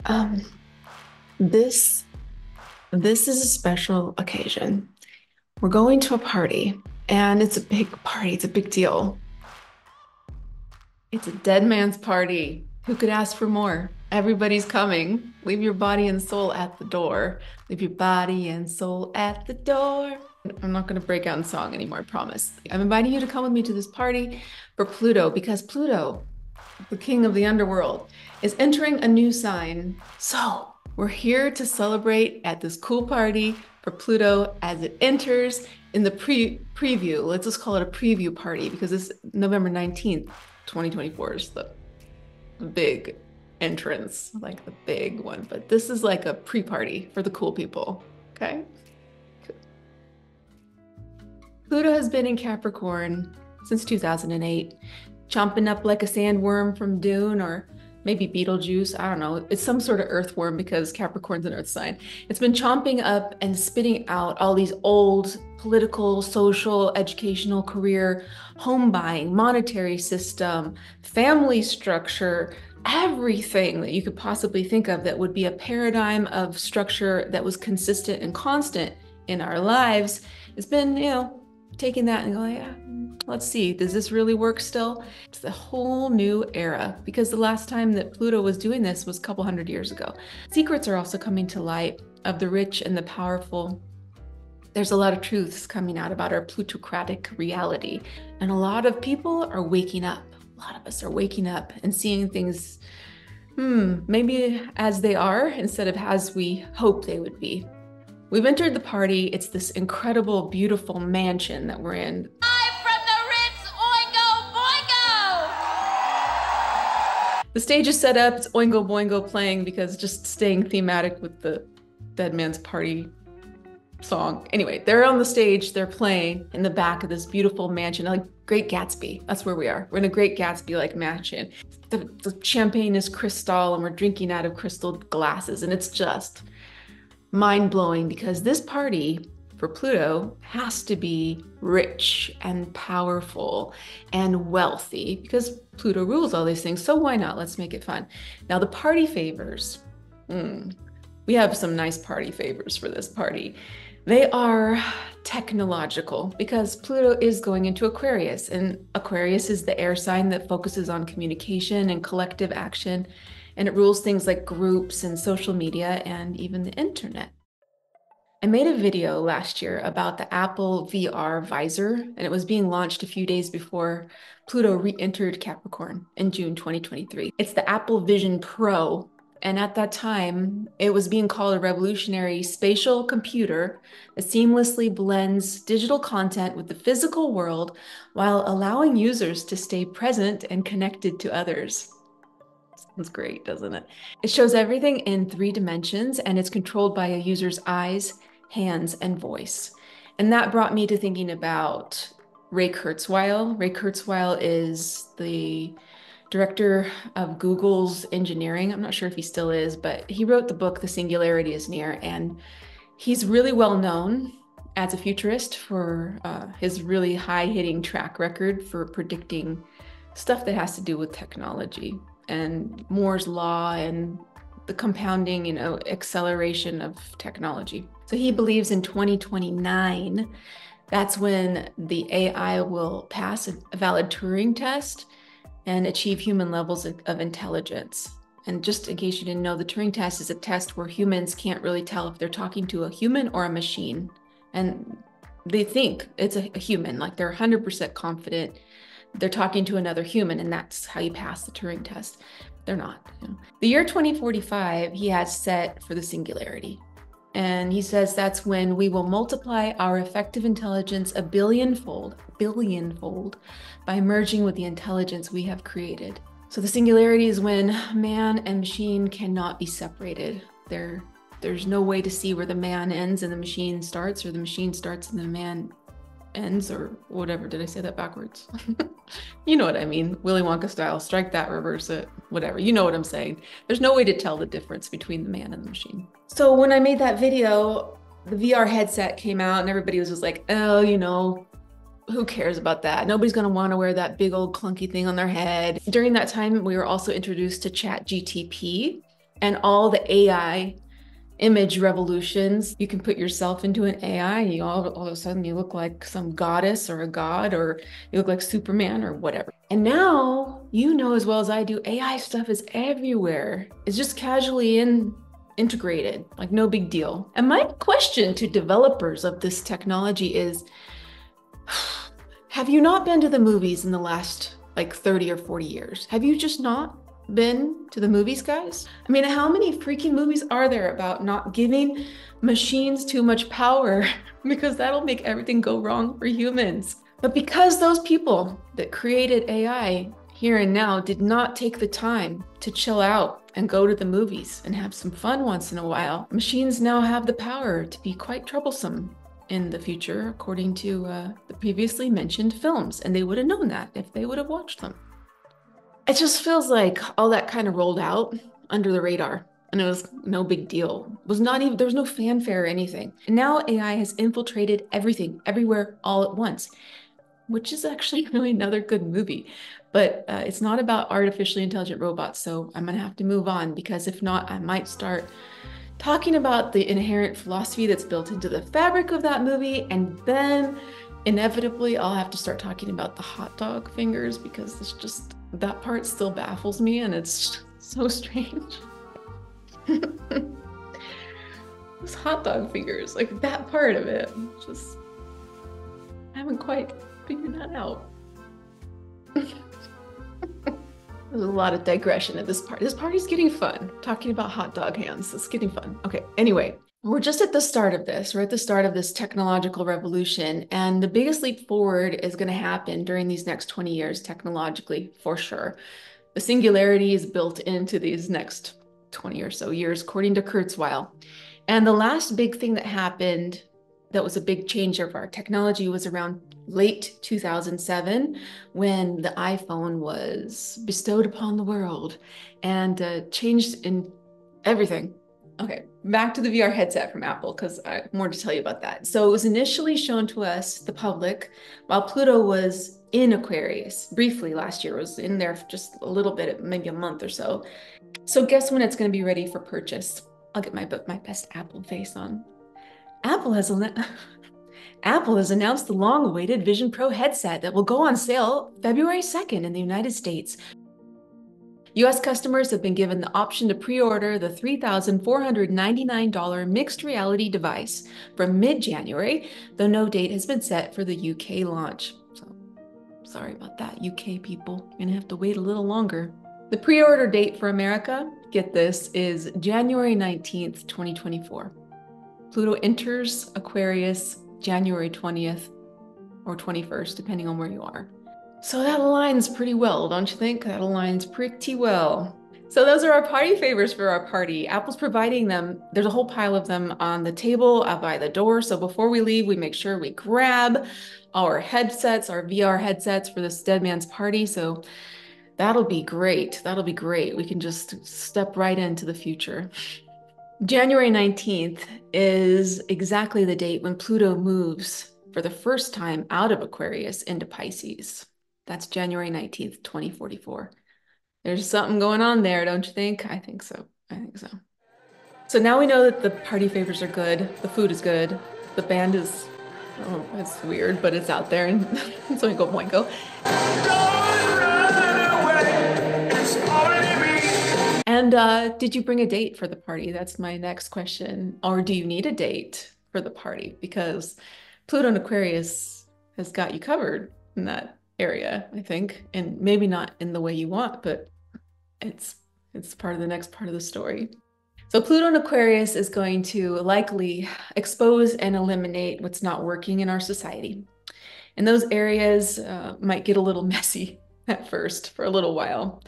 Um, this this is a special occasion. We're going to a party, and it's a big party. It's a big deal. It's a dead man's party. Who could ask for more? Everybody's coming. Leave your body and soul at the door. Leave your body and soul at the door. I'm not going to break out in song anymore, I promise. I'm inviting you to come with me to this party for Pluto because Pluto, the king of the underworld, is entering a new sign. So we're here to celebrate at this cool party for Pluto as it enters in the preview. Let's just call it a preview party because this November 19th, 2024 is the big entrance, like the big one. But this is like a pre-party for the cool people, okay? Pluto has been in Capricorn since 2008, chomping up like a sandworm from Dune or maybe Beetlejuice. I don't know. It's some sort of earthworm because Capricorn's an earth sign. It's been chomping up and spitting out all these old political, social, educational, career, home buying, monetary system, family structure, everything that you could possibly think of that would be a paradigm of structure that was consistent and constant in our lives. It's been, taking that and going, yeah, let's see, does this really work still? It's a whole new era because the last time that Pluto was doing this was a couple hundred years ago. Secrets are also coming to light of the rich and the powerful. There's a lot of truths coming out about our plutocratic reality. And a lot of people are waking up. A lot of us are waking up and seeing things, maybe as they are instead of as we hope they would be. We've entered the party. It's this incredible, beautiful mansion that we're in. Live from the Ritz, Oingo Boingo! The stage is set up. It's Oingo Boingo playing because just staying thematic with the Dead Man's Party song. Anyway, they're on the stage. They're playing in the back of this beautiful mansion, like Great Gatsby. That's where we are. We're in a Great Gatsby-like mansion. The champagne is crystal and we're drinking out of crystal glasses. And it's just mind-blowing because this party for Pluto has to be rich and powerful and wealthy because Pluto rules all these things. So why not? Let's make it fun. Now the party favors. We have some nice party favors for this party. They are technological because Pluto is going into Aquarius, and Aquarius is the air sign that focuses on communication and collective action, and it rules things like groups and social media and even the internet. I made a video last year about the Apple VR visor, and it was being launched a few days before Pluto re-entered Capricorn in June 2023. It's the Apple Vision Pro, and at that time, it was being called a revolutionary spatial computer that seamlessly blends digital content with the physical world while allowing users to stay present and connected to others. Sounds great, doesn't it? It shows everything in 3 dimensions and it's controlled by a user's eyes, hands, and voice. And that brought me to thinking about Ray Kurzweil. Ray Kurzweil is the director of Google's engineering. I'm not sure if he still is, but he wrote the book, The Singularity is Near, and he's really well known as a futurist for his really high-hitting track record for predicting stuff that has to do with technology and Moore's law and the compounding, acceleration of technology. So he believes in 2029, that's when the AI will pass a valid Turing test and achieve human levels of intelligence. And just in case you didn't know, the Turing test is a test where humans can't really tell if they're talking to a human or a machine. And they think it's a human, like they're 100% confident they're talking to another human, and that's how you pass the Turing test. They're not. The year 2045, he has set for the singularity. And he says that's when we will multiply our effective intelligence a billionfold by merging with the intelligence we have created. So the singularity is when man and machine cannot be separated. There's no way to see where the man ends and the machine starts, or the machine starts and the man ends, or whatever. Did I say that backwards? You know what I mean. Willy Wonka style, strike that, reverse it, whatever. You know what I'm saying. There's no way to tell the difference between the man and the machine. So when I made that video, the VR headset came out and everybody was just like, oh, who cares about that? Nobody's going to want to wear that big old clunky thing on their head. During that time, we were also introduced to ChatGTP, And all the AI image revolutions, you can put yourself into an AI, and all of a sudden you look like some goddess or a god, or you look like Superman or whatever. And now, you know as well as I do, AI stuff is everywhere. It's just casually integrated, like no big deal. And my question to developers of this technology is, have you not been to the movies in the last like 30 or 40 years? Have you just not been to the movies, guys? I mean, how many freaking movies are there about not giving machines too much power because that'll make everything go wrong for humans? But because those people that created AI here and now did not take the time to chill out and go to the movies and have some fun once in a while, machines now have the power to be quite troublesome in the future, according to the previously mentioned films, and they would have known that if they would have watched them. It just feels like all that kind of rolled out under the radar, and it was no big deal. It was not even, there was no fanfare or anything. And now AI has infiltrated everything, everywhere, all at once, which is actually really another good movie. But it's not about artificially intelligent robots, so I'm gonna have to move on, because if not, I might start talking about the inherent philosophy that's built into the fabric of that movie, and then inevitably I'll have to start talking about the hot dog fingers, because it's just, that part still baffles me, and it's so strange. Those hot dog fingers, like that part of it, just, I haven't quite figured that out. There's a lot of digression at this part. This party's getting fun. Talking about hot dog hands, it's getting fun. Okay, anyway, we're just at the start of this. We're at the start of this technological revolution, and the biggest leap forward is going to happen during these next 20 years, technologically, for sure. The singularity is built into these next 20 or so years, according to Kurzweil. And the last big thing that happened that was a big change of our technology was around late 2007, when the iPhone was bestowed upon the world and changed in everything. Okay, back to the VR headset from Apple, because I have more to tell you about that. So it was initially shown to us, the public, while Pluto was in Aquarius briefly last year. It was in there for just a little bit, maybe a month or so. So guess when it's going to be ready for purchase? I'll get my best Apple face on. Apple has announced the long-awaited Vision Pro headset that will go on sale February 2nd in the United States. US customers have been given the option to pre-order the $3,499 mixed reality device from mid-January, though no date has been set for the UK launch. So, sorry about that, UK people. You're gonna have to wait a little longer. The pre-order date for America, get this, is January 19th, 2024. Pluto enters Aquarius January 20th or 21st, depending on where you are. So that aligns pretty well, don't you think? That aligns pretty well. So those are our party favors for our party. Apple's providing them. There's a whole pile of them on the table out by the door. So before we leave, we make sure we grab our headsets, our VR headsets for this Dead Man's Party. So that'll be great. That'll be great. We can just step right into the future. January 19th is exactly the date when Pluto moves for the first time out of Aquarius into Pisces. That's January 19th, 2044. There's something going on there, don't you think? I think so. I think so. So now we know that the party favors are good, the food is good, the band is, oh, it's weird, but it's out there, and it's Oingo Boingo. And did you bring a date for the party? That's my next question. Or do you need a date for the party? Because Pluto and Aquarius has got you covered in that area, I think. And maybe not in the way you want, but it's part of the next part of the story. So Pluto and Aquarius is going to likely expose and eliminate what's not working in our society. And those areas might get a little messy at first for a little while.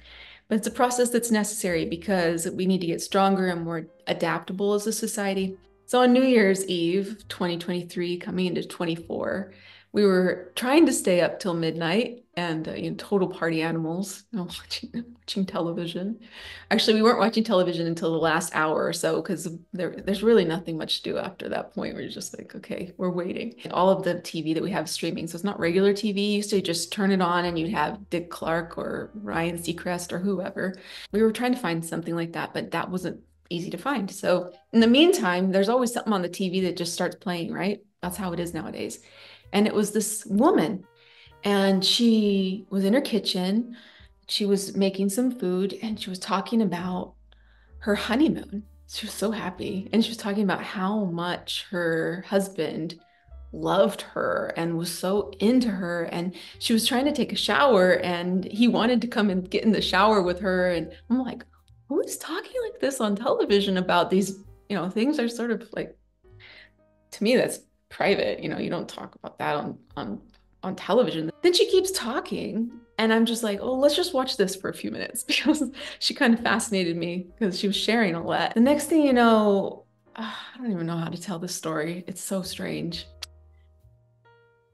But it's a process that's necessary because we need to get stronger and more adaptable as a society. So on New Year's Eve, 2023, coming into 24, We were trying to stay up till midnight and total party animals, watching television. Actually, we weren't watching television until the last hour or so because there's really nothing much to do after that point. We're just like, okay, we're waiting. And all of the TV that we have streaming, so it's not regular TV. You used to just turn it on and you'd have Dick Clark or Ryan Seacrest or whoever. We were trying to find something like that, but that wasn't easy to find. So in the meantime, there's always something on the TV that just starts playing, right? That's how it is nowadays. And it was this woman, and she was in her kitchen. She was making some food, and she was talking about her honeymoon. She was so happy. And she was talking about how much her husband loved her and was so into her. And she was trying to take a shower, and he wanted to come and get in the shower with her. And I'm like, who is talking like this on television about these, things are sort of like, to me, that's private. You don't talk about that on television. Then she keeps talking, and I'm just like, oh, let's just watch this for a few minutes because she kind of fascinated me because she was sharing a lot. The next thing you know, I don't even know how to tell this story. It's so strange.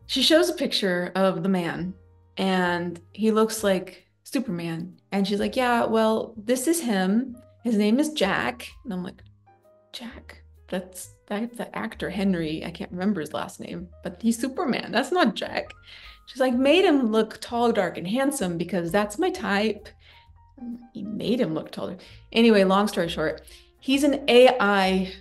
She shows a picture of the man, and he looks like Superman. And she's like, yeah, well, this is him. His name is Jack. And I'm like, Jack? That's the actor Henry. I can't remember his last name, but he's Superman. That's not Jack. She's like, made him look tall, dark, and handsome because that's my type. He made him look taller. Anyway, long story short, he's an AI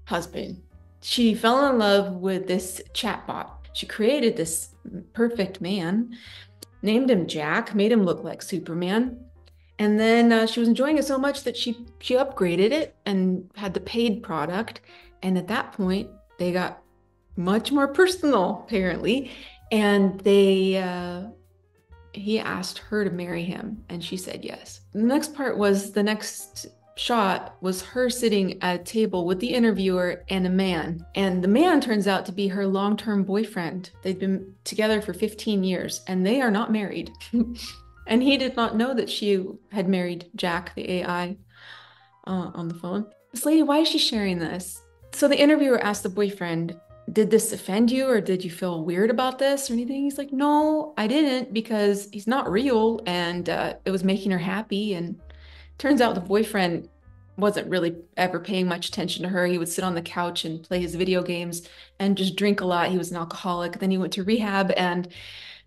husband. She fell in love with this chatbot. She created this perfect man, named him Jack, made him look like Superman. And then she was enjoying it so much that she upgraded it and had the paid product. And at that point, they got much more personal, apparently. And he asked her to marry him, and she said yes. The next part was, the next shot was her sitting at a table with the interviewer and a man. And the man turns out to be her long-term boyfriend. They've been together for 15 years, and they are not married. And he did not know that she had married Jack, the AI, on the phone. This lady, why is she sharing this? So the interviewer asked the boyfriend, did this offend you, or did you feel weird about this or anything? He's like, no, I didn't, because he's not real, and it was making her happy. And turns out the boyfriend wasn't really ever paying much attention to her. He would sit on the couch and play his video games and just drink a lot. He was an alcoholic. Then he went to rehab, and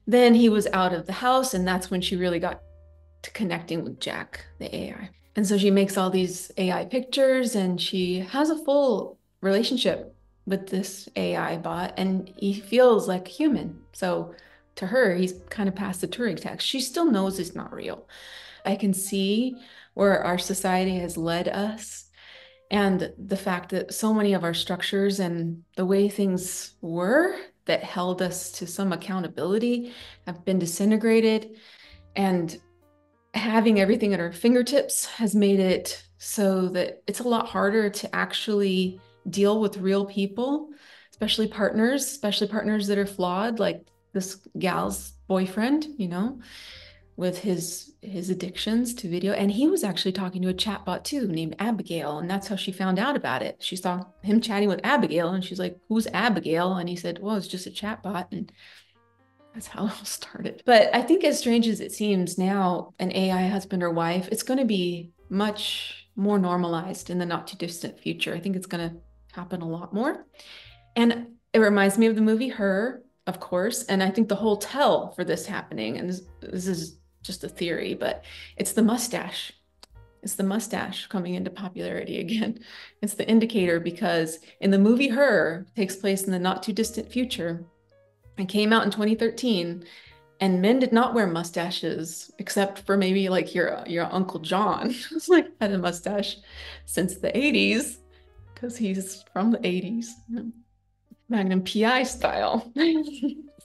then he was out of the house, and that's when she really got to connecting with Jack, the AI. And so she makes all these AI pictures, and she has a full relationship with this AI bot, and he feels like a human. So to her, he's kind of past the Turing test. She still knows it's not real. I can see where our society has led us, and the fact that so many of our structures and the way things were that held us to some accountability have been disintegrated. And having everything at our fingertips has made it so that it's a lot harder to actually deal with real people, especially partners that are flawed, like this gal's boyfriend, with his addictions to video. And he was actually talking to a chatbot too, named Abigail. And that's how she found out about it. She saw him chatting with Abigail, and she's like, who's Abigail? And he said, well, it's just a chatbot. And that's how it all started. But I think, as strange as it seems now, an AI husband or wife, it's going to be much more normalized in the not too distant future. I think it's going to happen a lot more. And it reminds me of the movie Her, of course. And I think the whole tell for this happening, and this is just a theory, but it's the mustache. It's the mustache coming into popularity again. It's the indicator, because in the movie Her, it takes place in the not too distant future. It came out in 2013, and men did not wear mustaches except for maybe like your Uncle John. It's like had a mustache since the 80s, because he's from the 80s. Magnum PI style.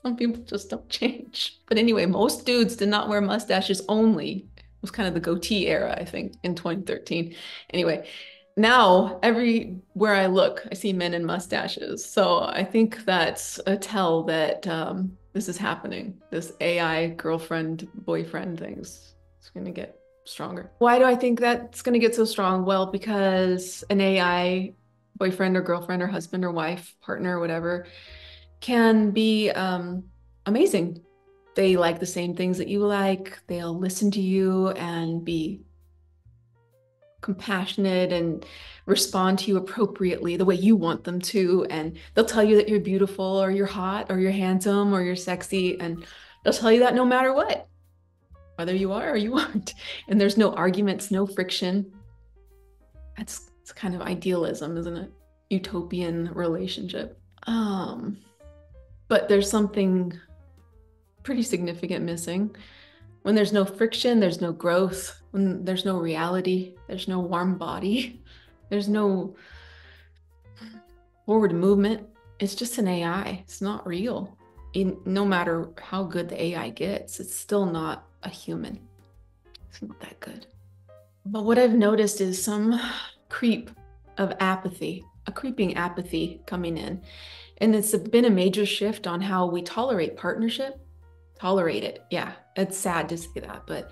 Some people just don't change. But anyway, most dudes did not wear mustaches only. It was kind of the goatee era, I think, in 2013. Anyway, now everywhere I look, I see men in mustaches. So I think that's a tell that this is happening. This AI girlfriend, boyfriend thing's going to get stronger. Why do I think that's going to get so strong? Well, because an AI boyfriend or girlfriend or husband or wife, partner, or whatever, can be amazing. They like the same things that you like. They'll listen to you and be compassionate and respond to you appropriately the way you want them to. And they'll tell you that you're beautiful or you're hot or you're handsome or you're sexy. And they'll tell you that no matter what, whether you are or you aren't. And there's no arguments, no friction. It's kind of idealism, isn't it? Utopian relationship. But there's something pretty significant missing. When there's no friction, there's no growth. When there's no reality, there's no warm body, there's no forward movement. It's just an AI. It's not real. No matter how good the AI gets, it's still not a human. It's not that good. But what I've noticed is some creep of apathy, a creeping apathy coming in. And it's been a major shift on how we tolerate partnership. Tolerate it. Yeah, it's sad to say that, but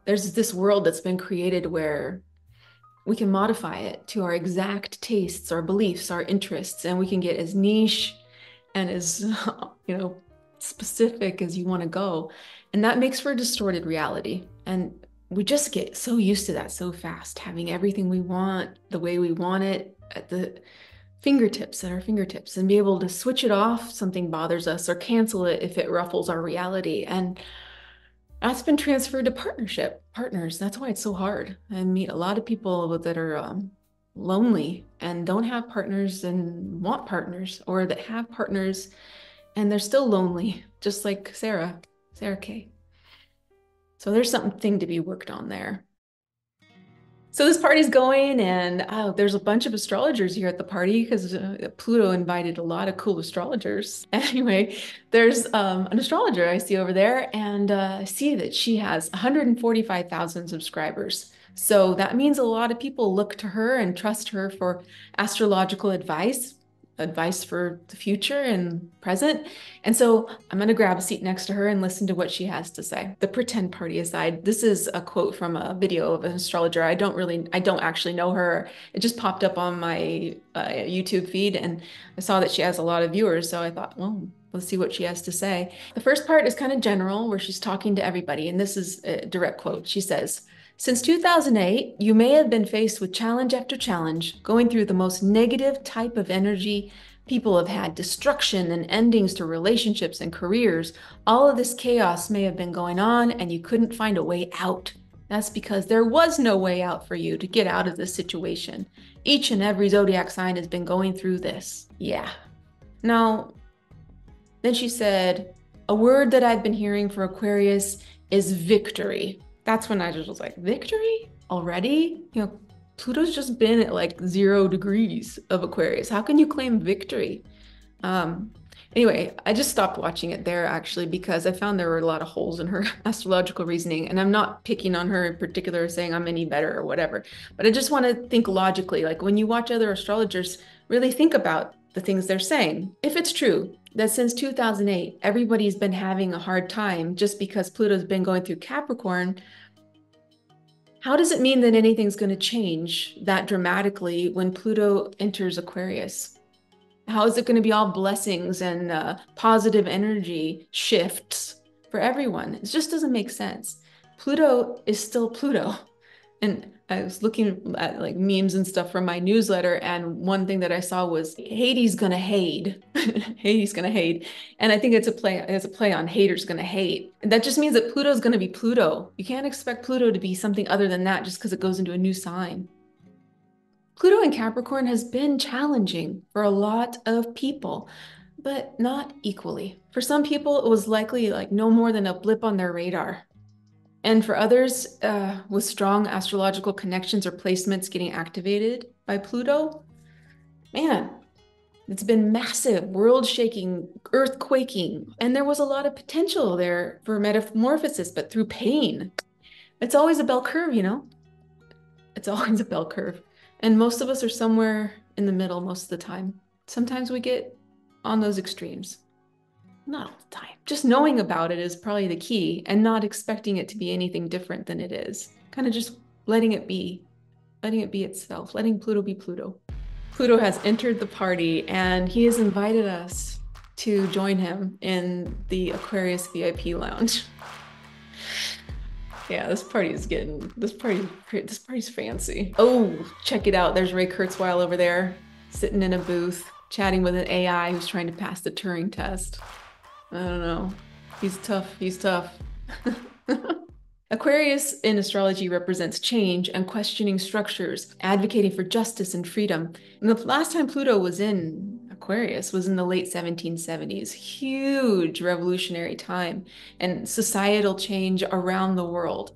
there's this world that's been created where we can modify it to our exact tastes, our beliefs, our interests, and we can get as niche and as, specific as you want to go. And that makes for a distorted reality. And we just get so used to that so fast, having everything we want the way we want it at our fingertips, and be able to switch it off if something bothers us or cancel it if it ruffles our reality. And that's been transferred to partners. That's why it's so hard. I meet a lot of people that are lonely and don't have partners and want partners, or that have partners and they're still lonely, just like Sarah K. So there's something to be worked on there. So this party's going, and there's a bunch of astrologers here at the party because Pluto invited a lot of cool astrologers. Anyway, there's an astrologer I see over there, and I see that she has 145,000 subscribers. So that means a lot of people look to her and trust her for astrological advice for the future and present. And so I'm going to grab a seat next to her and listen to what she has to say. The pretend party aside, this is a quote from a video of an astrologer. I don't actually know her. It just popped up on my YouTube feed, and I saw that she has a lot of viewers. So I thought, well, let's see what she has to say. The first part is kind of general, where she's talking to everybody. And this is a direct quote. She says, "Since 2008, you may have been faced with challenge after challenge, going through the most negative type of energy. People have had destruction and endings to relationships and careers. All of this chaos may have been going on, and you couldn't find a way out. That's because there was no way out for you to get out of this situation. Each and every zodiac sign has been going through this." Yeah. Now, then she said, "A word that I've been hearing for Aquarius is victory." That's when I just was like, victory already? Pluto's just been at like 0 degrees of Aquarius. How can you claim victory? Anyway, I just stopped watching it there actually because I found there were a lot of holes in her astrological reasoning. And I'm not picking on her in particular, saying I'm any better or whatever. But I just want to think logically. Like when you watch other astrologers, really think about the things they're saying. If it's true that since 2008, everybody's been having a hard time just because Pluto's been going through Capricorn, how does it mean that anything's going to change that dramatically when Pluto enters Aquarius? How is it going to be all blessings and positive energy shifts for everyone? It just doesn't make sense. Pluto is still Pluto. And I was looking at like memes and stuff from my newsletter, and one thing that I saw was Hades gonna hate. Hades gonna hate. And I think it's a play on haters gonna hate. And that just means that Pluto's gonna be Pluto. You can't expect Pluto to be something other than that just because it goes into a new sign. Pluto in Capricorn has been challenging for a lot of people, but not equally. For some people, it was likely like no more than a blip on their radar. And for others, with strong astrological connections or placements getting activated by Pluto, man, it's been massive, world-shaking, earth-quaking. And there was a lot of potential there for metamorphosis, but through pain. It's always a bell curve, It's always a bell curve. And most of us are somewhere in the middle most of the time. Sometimes we get on those extremes. Not all the time. Just knowing about it is probably the key, and not expecting it to be anything different than it is. Kind of just letting it be itself, letting Pluto be Pluto. Pluto has entered the party, and he has invited us to join him in the Aquarius VIP lounge. Yeah, this party's fancy. Oh, check it out. There's Ray Kurzweil over there, sitting in a booth, chatting with an AI who's trying to pass the Turing test. I don't know. He's tough. He's tough. Aquarius in astrology represents change and questioning structures, advocating for justice and freedom. And the last time Pluto was in Aquarius was in the late 1770s. Huge revolutionary time and societal change around the world.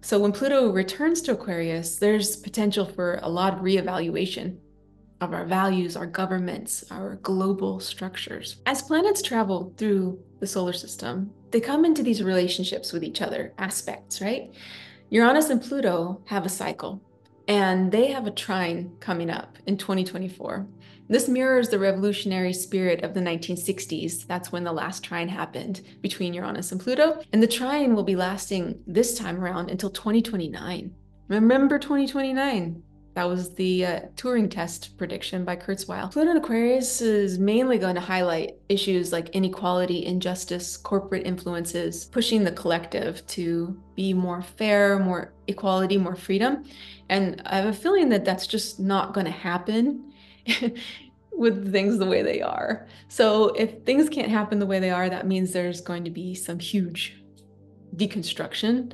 So when Pluto returns to Aquarius, there's potential for a lot of reevaluation of our values, our governments, our global structures. As planets travel through the solar system, they come into these relationships with each other, aspects, right? Uranus and Pluto have a cycle, and they have a trine coming up in 2024. This mirrors the revolutionary spirit of the 1960s. That's when the last trine happened between Uranus and Pluto. And the trine will be lasting this time around until 2029. Remember 2029? That was the Turing test prediction by Kurzweil. Pluto in Aquarius is mainly going to highlight issues like inequality, injustice, corporate influences, pushing the collective to be more fair, more equality, more freedom. And I have a feeling that that's just not going to happen with things the way they are. So if things can't happen the way they are, that means there's going to be some huge deconstruction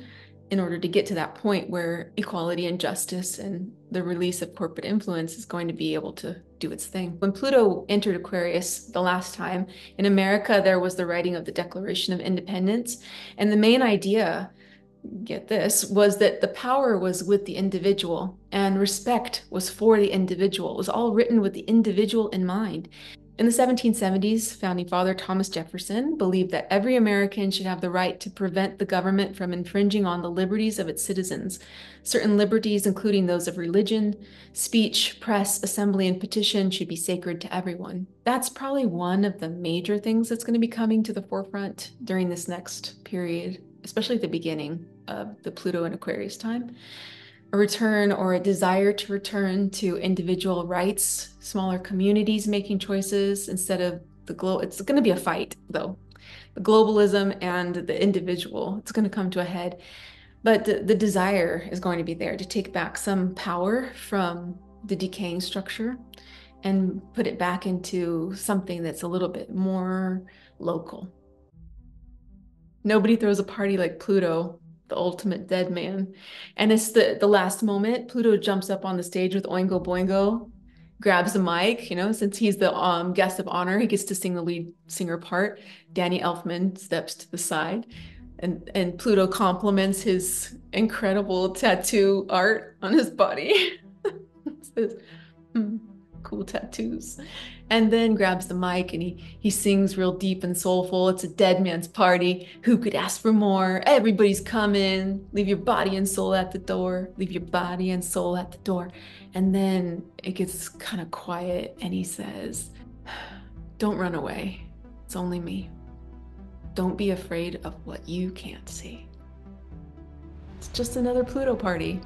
in order to get to that point where equality and justice and the release of corporate influence is going to be able to do its thing. When Pluto entered Aquarius the last time, in America, there was the writing of the Declaration of Independence. And the main idea, get this, was that the power was with the individual and respect was for the individual. It was all written with the individual in mind. In the 1770s, founding father Thomas Jefferson believed that every American should have the right to prevent the government from infringing on the liberties of its citizens. Certain liberties, including those of religion, speech, press, assembly, and petition, should be sacred to everyone. That's probably one of the major things that's going to be coming to the forefront during this next period, especially at the beginning of the Pluto and Aquarius time. A return or a desire to return to individual rights, smaller communities making choices instead of the global. It's going to be a fight, though. The globalism and the individual, it's going to come to a head. But the desire is going to be there to take back some power from the decaying structure and put it back into something that's a little bit more local. Nobody throws a party like Pluto, the ultimate dead man. And it's the last moment. Pluto jumps up on the stage with Oingo Boingo, grabs the mic, since he's the guest of honor, he gets to sing the lead singer part. Danny Elfman steps to the side, and Pluto compliments his incredible tattoo art on his body. It says, cool tattoos. And then grabs the mic and he sings real deep and soulful. It's a dead man's party. Who could ask for more? Everybody's coming. Leave your body and soul at the door. Leave your body and soul at the door. And then it gets kind of quiet and he says, don't run away. It's only me. Don't be afraid of what you can't see. It's just another Pluto party.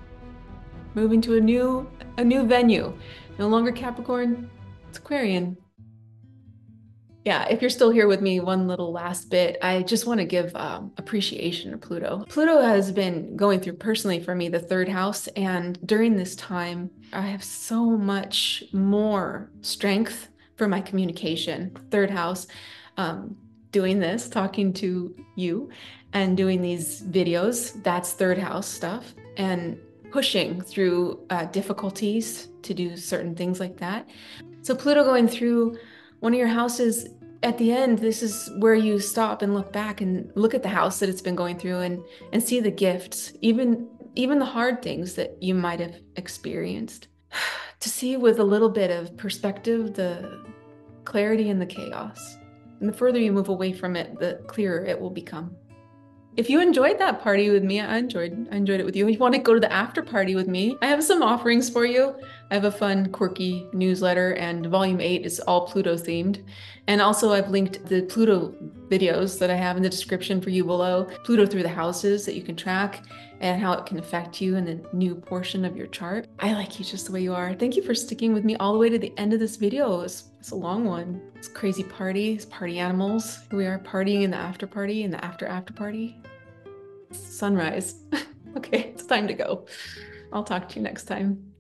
Moving to a new venue. No longer Capricorn, it's Aquarian. Yeah, if you're still here with me, one little last bit, I just want to give appreciation to Pluto. Pluto has been going through personally for me the third house, and during this time, I have so much more strength for my communication. Third house, doing this, talking to you, and doing these videos, that's third house stuff, and pushing through difficulties to do certain things like that. So Pluto going through one of your houses, at the end, this is where you stop and look back and look at the house that it's been going through and see the gifts, even the hard things that you might have experienced. To see with a little bit of perspective, the clarity and the chaos. And the further you move away from it, the clearer it will become. If you enjoyed that party with me, I enjoyed it with you. If you want to go to the after party with me, I have some offerings for you. I have a fun, quirky newsletter, and volume 8 is all Pluto themed. And also, I've linked the Pluto videos that I have in the description for you below. Pluto through the houses that you can track and how it can affect you in the new portion of your chart. I like you just the way you are. Thank you for sticking with me all the way to the end of this video. It's a long one. It's crazy party, it's party animals. Here we are partying in the after party and the after party. Sunrise. Okay, it's time to go. I'll talk to you next time.